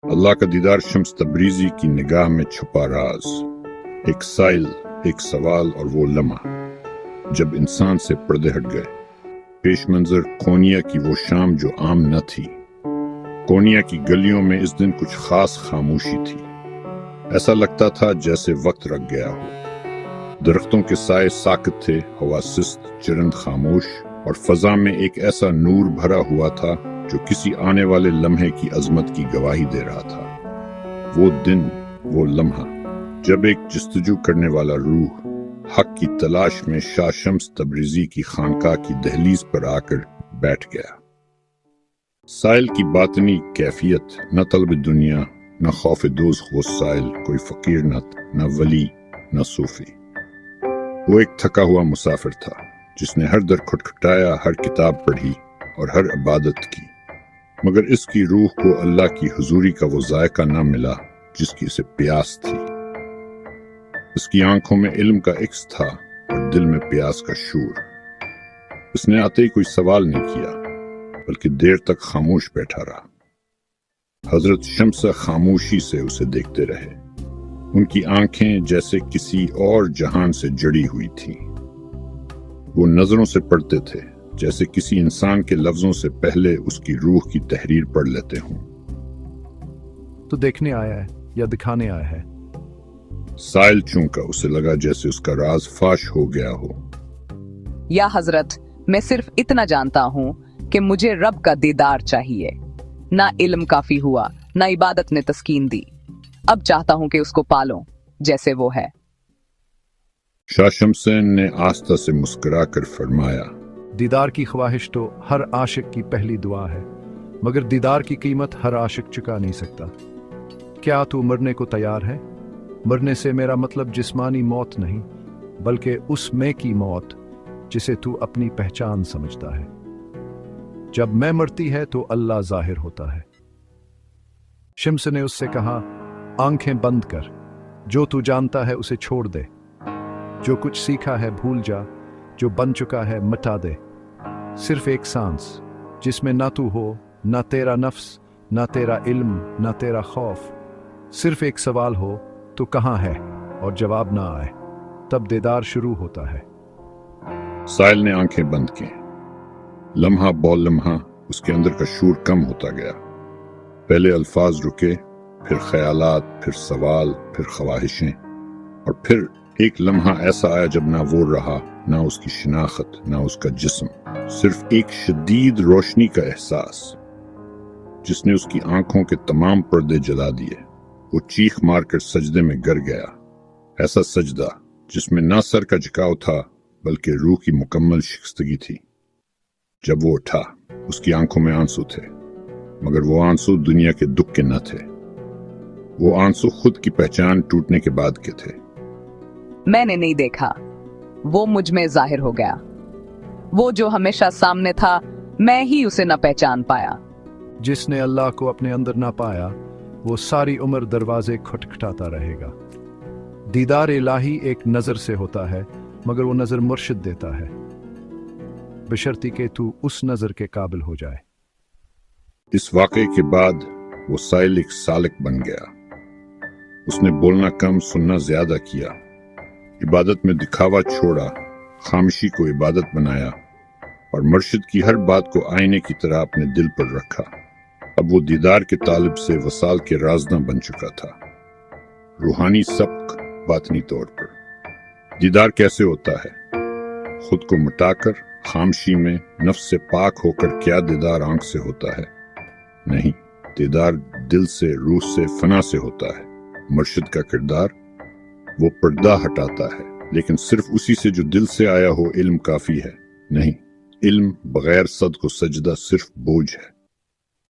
اللہ کا دیدار شمس تبریزی کی نگاہ میں چھپا راز، ایک سائل، ایک سوال اور وہ لمحہ جب انسان سے پردے ہٹ گئے۔ پیش منظر کونیا کی وہ شام جو عام نہ تھی۔ کونیا کی گلیوں میں اس دن کچھ خاص خاموشی تھی۔ ایسا لگتا تھا جیسے وقت رک گیا ہو۔ درختوں کے سائے ساکت تھے، ہوا سست، چرند خاموش، اور فضا میں ایک ایسا نور بھرا ہوا تھا جو کسی آنے والے لمحے کی عظمت کی گواہی دے رہا تھا۔ وہ دن، وہ لمحہ جب ایک جستجو کرنے والا روح حق کی تلاش میں شاہ شمس تبریزی کی خانقاہ کی دہلیز پر آ کر بیٹھ گیا۔ سائل کی باطنی کیفیت، نہ طلب دنیا، نہ خوف دوزخ، وہ سائل کوئی فقیر نہ ولی، نہ صوفی۔ وہ ایک تھکا ہوا مسافر تھا جس نے ہر در کھٹکھٹایا، ہر کتاب پڑھی اور ہر عبادت کی، مگر اس کی روح کو اللہ کی حضوری کا وہ ذائقہ نہ ملا جس کی اسے پیاس تھی۔ اس کی آنکھوں میں علم کا عکس تھا اور دل میں پیاس کا شور۔ اس نے آتے ہی کوئی سوال نہیں کیا، بلکہ دیر تک خاموش بیٹھا رہا۔ حضرت شمس خاموشی سے اسے دیکھتے رہے۔ ان کی آنکھیں جیسے کسی اور جہان سے جڑی ہوئی تھیں۔ وہ نظروں سے پڑھتے تھے جیسے کسی انسان کے لفظوں سے پہلے اس کی روح کی تحریر پڑھ لیتے ہوں۔ تو دیکھنے آیا ہے یا دکھانے آیا ہے؟ سائل چونکا، اسے لگا جیسے اس کا راز فاش ہو گیا ہو۔ یا حضرت، میں صرف اتنا جانتا ہوں کہ مجھے رب کا دیدار چاہیے۔ نہ علم کافی ہوا، نہ عبادت نے تسکین دی۔ اب چاہتا ہوں کہ اس کو پالوں جیسے وہ ہے۔ شاہ شمسین نے آہستہ سے مسکرا کر فرمایا، دیدار کی خواہش تو ہر عاشق کی پہلی دعا ہے، مگر دیدار کی قیمت ہر عاشق چکا نہیں سکتا۔ کیا تو مرنے کو تیار ہے؟ مرنے سے میرا مطلب جسمانی موت نہیں، بلکہ اس میں کی موت جسے تو اپنی پہچان سمجھتا ہے۔ جب میں مرتی ہے تو اللہ ظاہر ہوتا ہے۔ شمس نے اس سے کہا، آنکھیں بند کر، جو تو جانتا ہے اسے چھوڑ دے، جو کچھ سیکھا ہے بھول جا، جو بن چکا ہے مٹا دے۔ صرف ایک سانس جس میں نہ تو ہو، نہ تیرا نفس، نہ تیرا علم، نہ تیرا خوف۔ صرف ایک سوال ہو، تو کہاں ہے، اور جواب نہ آئے، تب دیدار شروع ہوتا ہے۔ سائل نے آنکھیں بند کی۔ لمحہ بول لمحہ اس کے اندر کا شور کم ہوتا گیا۔ پہلے الفاظ رکے، پھر خیالات، پھر سوال، پھر خواہشیں، اور پھر ایک لمحہ ایسا آیا جب نہ وہ رہا، نہ اس کی شناخت، نہ اس کا جسم، صرف ایک شدید روشنی کا احساس جس نے اس کی آنکھوں کے تمام پردے جلا دیے۔ وہ چیخ مار کر سجدے میں گر گیا، ایسا سجدہ جس میں نہ سر کا جھکاؤ تھا بلکہ روح کی مکمل شکستگی تھی۔ جب وہ اٹھا، اس کی آنکھوں میں آنسو تھے، مگر وہ آنسو دنیا کے دکھ کے نہ تھے۔ وہ آنسو خود کی پہچان ٹوٹنے کے بعد کے تھے۔ میں نے نہیں دیکھا، وہ مجھ میں ظاہر ہو گیا۔ وہ جو ہمیشہ سامنے تھا، میں ہی اسے نہ پہچان پایا۔ جس نے اللہ کو اپنے اندر نہ پایا، وہ ساری عمر دروازے کھٹکھٹاتا رہے گا۔ دیدار الہی ایک نظر سے ہوتا ہے، مگر وہ نظر مرشد دیتا ہے، بشرطی کہ تو اس نظر کے قابل ہو جائے۔ اس واقعے کے بعد وہ سائل ایک سالک بن گیا۔ اس نے بولنا کم، سننا زیادہ کیا، عبادت میں دکھاوا چھوڑا، خاموشی کو عبادت بنایا، اور مرشد کی ہر بات کو آئینے کی طرح اپنے دل پر رکھا۔ اب وہ دیدار کے طالب سے وصال کے رازداں بن چکا تھا۔ روحانی سبق، باطنی طور پر دیدار کیسے ہوتا ہے؟ خود کو مٹا کر، خاموشی میں، نفس سے پاک ہو کر۔ کیا دیدار آنکھ سے ہوتا ہے؟ نہیں، دیدار دل سے، روح سے، فنا سے ہوتا ہے۔ مرشد کا کردار، وہ پردہ ہٹاتا ہے، لیکن صرف اسی سے جو دل سے آیا ہو۔ علم کافی ہے نہیں، علم بغیر صدق و سجدہ صرف بوجھ ہے۔